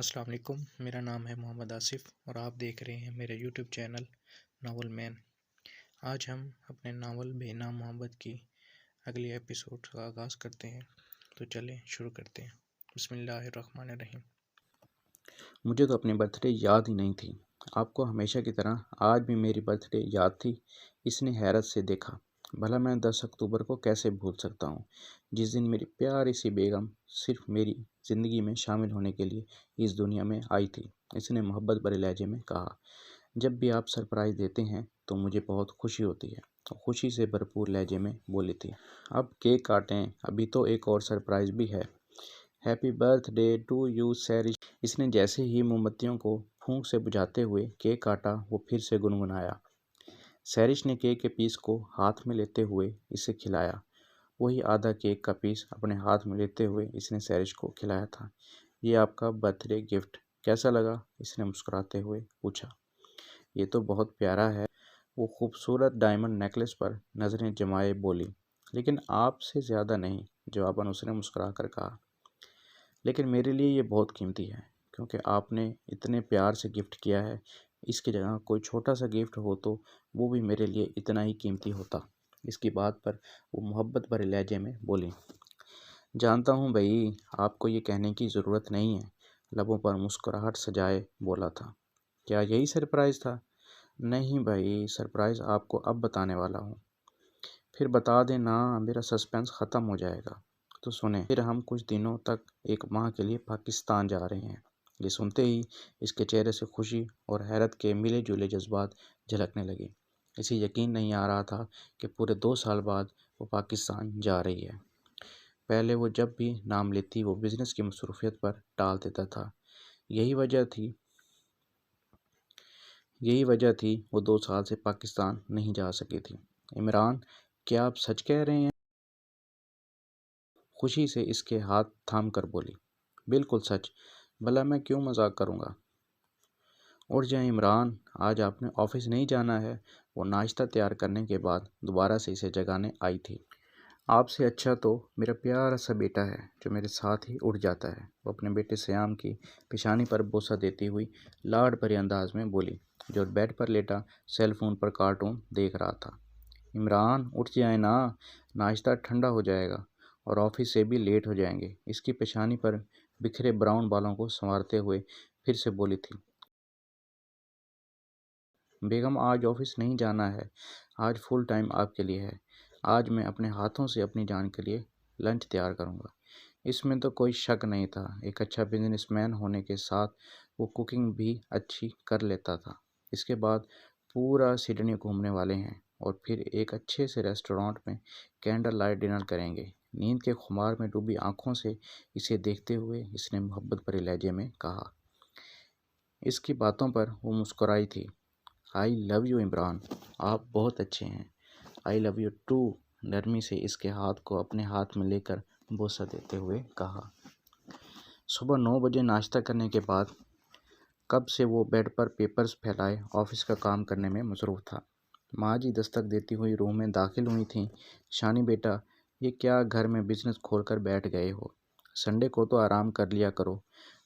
السلام علیکم، میرا نام ہے محمد آصف اور آپ دیکھ رہے ہیں میرا یوٹیوب چینل ناول مین۔ آج ہم اپنے ناول بے نام محبت کی اگلی ایپیسوڈ کا آغاز کرتے ہیں، تو چلیں شروع کرتے ہیں۔ بسم اللہ الرحمن الرحیم۔ مجھے تو اپنی برتھ ڈے یاد ہی نہیں تھی۔ آپ کو ہمیشہ کی طرح آج بھی میری برتھ ڈے یاد تھی۔ اس نے حیرت سے دیکھا۔ بھلا میں 10 اکتوبر کو کیسے بھول سکتا ہوں، جس دن میری پیاری سی بیگم صرف میری زندگی میں شامل ہونے کے لیے اس دنیا میں آئی تھی۔ اس نے محبت بھرے لہجے میں کہا، جب بھی آپ سرپرائز دیتے ہیں تو مجھے بہت خوشی ہوتی ہے۔ خوشی سے بھرپور لہجے میں بولی تھی، اب کیک کاٹیں، ابھی تو ایک اور سرپرائز بھی ہے۔ ہیپی برتھ ڈے ٹو یو سیرش۔ اس نے جیسے ہی موم بتیوں کو پھونک سے بجھاتے ہوئے کیک کاٹا، وہ پھر سے گنگنایا۔ سیرش نے کیک کے پیس کو ہاتھ میں لیتے ہوئے اسے کھلایا۔ وہی آدھا کیک کا پیس اپنے ہاتھ میں لیتے ہوئے اس نے سیرش کو کھلایا تھا۔ یہ آپ کا برتھ ڈے گفٹ کیسا لگا؟ اس نے مسکراتے ہوئے پوچھا۔ یہ تو بہت پیارا ہے، وہ خوبصورت ڈائمنڈ نیکلس پر نظریں جمائے بولی۔ لیکن آپ سے زیادہ نہیں، جواباً اس نے مسکرا کر کہا۔ لیکن میرے لیے یہ بہت قیمتی ہے، کیونکہ آپ نے اتنے پیار سے گفٹ کیا ہے۔ اس کی جگہ کوئی چھوٹا سا گفٹ ہو تو وہ بھی میرے لیے اتنا ہی قیمتی ہوتا۔ اس کی بات پر وہ محبت بھرے لہجے میں بولی۔ جانتا ہوں بھائی، آپ کو یہ کہنے کی ضرورت نہیں ہے، لبوں پر مسکراہٹ سجائے بولا تھا۔ کیا یہی سرپرائز تھا؟ نہیں بھائی، سرپرائز آپ کو اب بتانے والا ہوں۔ پھر بتا دیں نا، میرا سسپینس ختم ہو جائے گا۔ تو سنیں، پھر ہم کچھ دنوں تک ایک ماہ کے لیے پاکستان جا رہے ہیں۔ یہ سنتے ہی اس کے چہرے سے خوشی اور حیرت کے ملے جلے جذبات جھلکنے لگے۔ اسے یقین نہیں آ رہا تھا کہ پورے 2 سال بعد وہ پاکستان جا رہی ہے۔ پہلے وہ جب بھی نام لیتی وہ بزنس کی مصروفیت پر ٹال دیتا تھا۔ یہی وجہ تھی وہ 2 سال سے پاکستان نہیں جا سکی تھی۔ عمران، کیا آپ سچ کہہ رہے ہیں؟ خوشی سے اس کے ہاتھ تھام کر بولی۔ بالکل سچ، بھلا میں کیوں مذاق کروں گا؟ اٹھ جائیں عمران، آج آپ نے آفس نہیں جانا ہے۔ وہ ناشتہ تیار کرنے کے بعد دوبارہ سے اسے جگانے آئی تھی۔ آپ سے اچھا تو میرا پیارا سا بیٹا ہے جو میرے ساتھ ہی اٹھ جاتا ہے، وہ اپنے بیٹے سیام کی پیشانی پر بوسہ دیتی ہوئی لاڈ بھرے انداز میں بولی، جو بیڈ پر لیٹا سیل فون پر کارٹون دیکھ رہا تھا۔ عمران، اٹھ جائیں نا، ناشتہ ٹھنڈا ہو جائے گا اور آفس سے بھی لیٹ ہو جائیں گے۔ اس کی پیشانی پر بکھرے براؤن بالوں کو سنوارتے ہوئے پھر سے بولی تھی۔ بیگم، آج آفس نہیں جانا ہے، آج فل ٹائم آپ کے لیے ہے۔ آج میں اپنے ہاتھوں سے اپنی جان کے لیے لنچ تیار کروں گا۔ اس میں تو کوئی شک نہیں تھا، ایک اچھا بزنس مین ہونے کے ساتھ وہ کوکنگ بھی اچھی کر لیتا تھا۔ اس کے بعد پورا سڈنی گھومنے والے ہیں اور پھر ایک اچھے سے ریسٹورانٹ میں کینڈل لائٹ ڈنر کریں گے۔ نیند کے خمار میں ڈوبی آنکھوں سے اسے دیکھتے ہوئے اس نے محبت بھرے لہجے میں کہا۔ اس کی باتوں پر وہ مسکرائی تھی۔ آئی لو یو عمران، آپ بہت اچھے ہیں۔ آئی لو یو ٹو، نرمی سے اس کے ہاتھ کو اپنے ہاتھ میں لے کر بوسہ دیتے ہوئے کہا۔ صبح 9 بجے ناشتہ کرنے کے بعد کب سے وہ بیڈ پر پیپرز پھیلائے آفس کا کام کرنے میں مصروف تھا۔ ماں جی دستک دیتی ہوئی روم میں داخل ہوئی تھیں۔ شانی بیٹا، یہ کیا گھر میں بزنس کھول کر بیٹھ گئے ہو؟ سنڈے کو تو آرام کر لیا کرو۔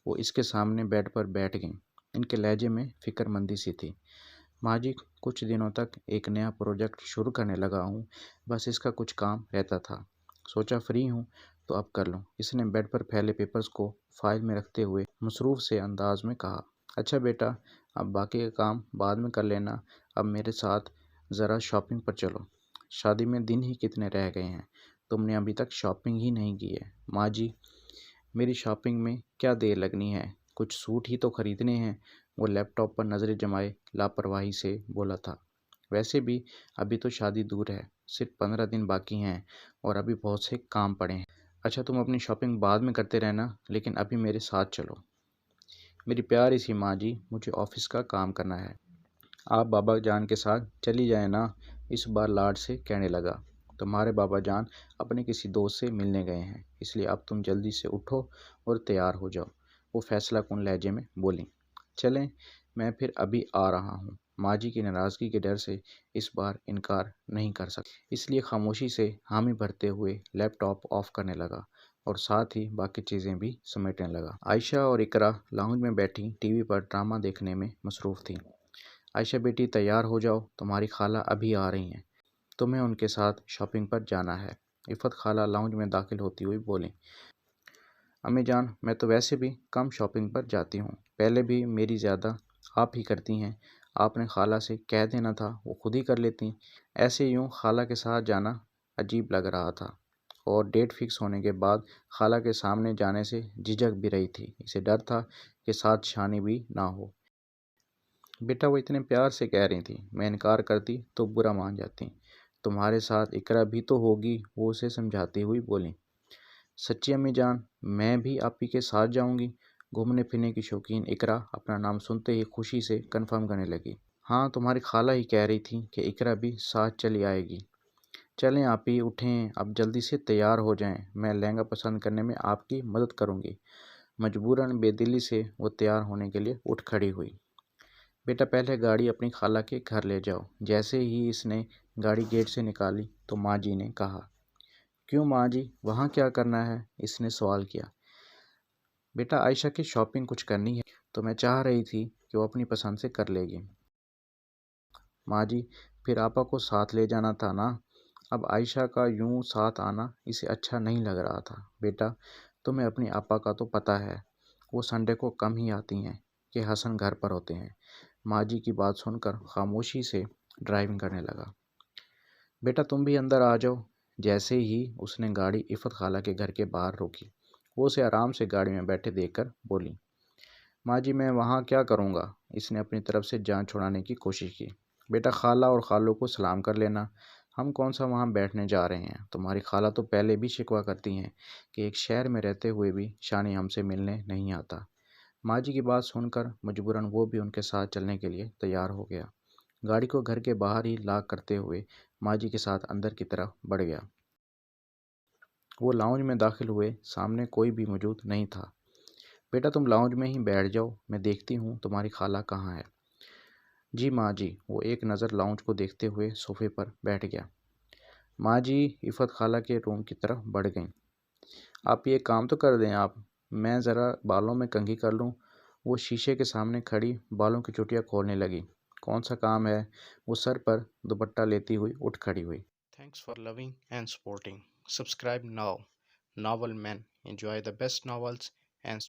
وہ اس کے سامنے بیڈ پر بیٹھ گئیں۔ ان کے لہجے میں فکر مندی سی تھی۔ ماں جی، کچھ دنوں تک ایک نیا پروجیکٹ شروع کرنے لگا ہوں، بس اس کا کچھ کام رہتا تھا، سوچا فری ہوں تو اب کر لوں۔ اس نے بیڈ پر پھیلے پیپرز کو فائل میں رکھتے ہوئے مصروف سے انداز میں کہا۔ اچھا بیٹا، اب باقی کا کام بعد میں کر لینا، اب میرے ساتھ ذرا شاپنگ پر چلو۔ شادی میں دن ہی کتنے رہ گئے ہیں، تم نے ابھی تک شاپنگ ہی نہیں کی ہے۔ ماں جی، میری شاپنگ میں کیا دیر لگنی ہے، کچھ سوٹ ہی تو خریدنے ہیں۔ وہ لیپ ٹاپ پر نظریں جمائے لاپرواہی سے بولا تھا۔ ویسے بھی ابھی تو شادی دور ہے، صرف 15 دن باقی ہیں اور ابھی بہت سے کام پڑے ہیں۔ اچھا، تم اپنی شاپنگ بعد میں کرتے رہنا، لیکن ابھی میرے ساتھ چلو۔ میری پیاری سی ماں جی، مجھے آفس کا کام کرنا ہے۔ آپ بابا جان کے ساتھ چلی جائیں نا، اس بار لاڈ سے کہنے لگا۔ تمہارے بابا جان اپنے کسی دوست سے ملنے گئے ہیں، اس لیے اب تم جلدی سے اٹھو اور تیار ہو جاؤ، وہ فیصلہ کن لہجے میں بولی۔ چلیں، میں پھر ابھی آ رہا ہوں۔ ماں جی کی ناراضگی کے ڈر سے اس بار انکار نہیں کر سکا، اس لیے خاموشی سے حامی بھرتے ہوئے لیپ ٹاپ آف کرنے لگا۔ اور ساتھ ہی باقی چیزیں بھی سمیٹنے لگا۔ عائشہ اور اقرا لاؤنج میں بیٹھی ٹی وی پر ڈرامہ دیکھنے میں مصروف تھیں۔ عائشہ بیٹی تیار ہو جاؤ، تمہاری خالہ ابھی آ رہی ہیں، تمہیں ان کے ساتھ شاپنگ پر جانا ہے۔ عفت خالہ لاؤنج میں داخل ہوتی ہوئی بولیں، امی جان میں تو ویسے بھی کم شاپنگ پر جاتی ہوں، پہلے بھی میری زیادہ آپ ہی کرتی ہیں، آپ نے خالہ سے کہہ دینا تھا وہ خود ہی کر لیتی۔ ایسے یوں خالہ کے ساتھ جانا عجیب لگ رہا تھا اور ڈیٹ فکس ہونے کے بعد خالہ کے سامنے جانے سے جھجک بھی رہی تھی، اسے ڈر تھا کہ ساتھ شانی بھی نہ ہو۔ بیٹا وہ اتنے پیار سے کہہ رہی تھی، میں انکار کرتی تو برا مان جاتی، تمہارے ساتھ اقرا بھی تو ہوگی، وہ اسے سمجھاتی ہوئی بولیں۔ سچی امی جان میں بھی آپ ہی کے ساتھ جاؤں گی۔ گھومنے پھرنے کی شوقین اقرا اپنا نام سنتے ہی خوشی سے کنفرم کرنے لگی۔ ہاں تمہاری خالہ ہی کہہ رہی تھی کہ اقرا بھی ساتھ چلی آئے گی۔ چلیں آپ ہی اٹھیں، اب جلدی سے تیار ہو جائیں، میں لہنگا پسند کرنے میں آپ کی مدد کروں گی۔ مجبوراً بے دلی سے وہ تیار ہونے کے لیے اٹھ کھڑی ہوئی۔ بیٹا پہلے گاڑی اپنی خالہ کے گھر لے جاؤ۔ جیسے ہی اس نے گاڑی گیٹ سے نکالی تو ماں جی نے کہا، کیوں ماں جی وہاں کیا کرنا ہے؟ اس نے سوال کیا۔ بیٹا عائشہ کی شاپنگ کچھ کرنی ہے تو میں چاہ رہی تھی کہ وہ اپنی پسند سے کر لے گی۔ ماں جی پھر آپا کو ساتھ لے جانا تھا نا۔ اب عائشہ کا یوں ساتھ آنا اسے اچھا نہیں لگ رہا تھا۔ بیٹا تمہیں اپنی آپا کا تو پتہ ہے، وہ سنڈے کو کم ہی آتی ہیں کہ حسن گھر پر ہوتے ہیں۔ ماں جی کی بات سن کر خاموشی سے ڈرائیونگ کرنے لگا۔ بیٹا تم بھی اندر آ جاؤ۔ جیسے ہی اس نے گاڑی عفت خالہ کے گھر کے باہر روکی، وہ اسے آرام سے گاڑی میں بیٹھے دیکھ کر بولی، ماں جی میں وہاں کیا کروں گا؟ اس نے اپنی طرف سے جان چھڑانے کی کوشش کی۔ بیٹا خالہ اور خالوں کو سلام کر لینا، ہم کون سا وہاں بیٹھنے جا رہے ہیں؟ تمہاری خالہ تو پہلے بھی شکوہ کرتی ہیں کہ ایک شہر میں رہتے ہوئے بھی شانی ہم سے ملنے نہیں آتا۔ ماں جی کی بات سن کر مجبوراً وہ بھی ان کے ساتھ چلنے کے لیے تیار ہو گیا۔ گاڑی کو گھر کے باہر ہی لاک کرتے ہوئے ماں جی کے ساتھ اندر کی طرف بڑھ گیا۔ وہ لاؤنج میں داخل ہوئے، سامنے کوئی بھی موجود نہیں تھا۔ بیٹا تم لاؤنج میں ہی بیٹھ جاؤ، میں دیکھتی ہوں تمہاری خالہ کہاں ہے۔ جی ماں جی۔ وہ ایک نظر لاؤنج کو دیکھتے ہوئے صوفے پر بیٹھ گیا۔ ماں جی عفت خالہ کے روم کی طرف بڑھ گئیں۔ آپ یہ کام تو کر دیں، آپ میں ذرا بالوں میں کنگھی کر لوں۔ وہ شیشے کے سامنے کھڑی بالوں کی چوٹیاں کھولنے لگی۔ کون سا کام ہے؟ وہ سر پر دوپٹہ لیتی ہوئی اٹھ کھڑی ہوئی۔ Thanks for loving and supporting. Subscribe now. Novel Man. Enjoy the best novels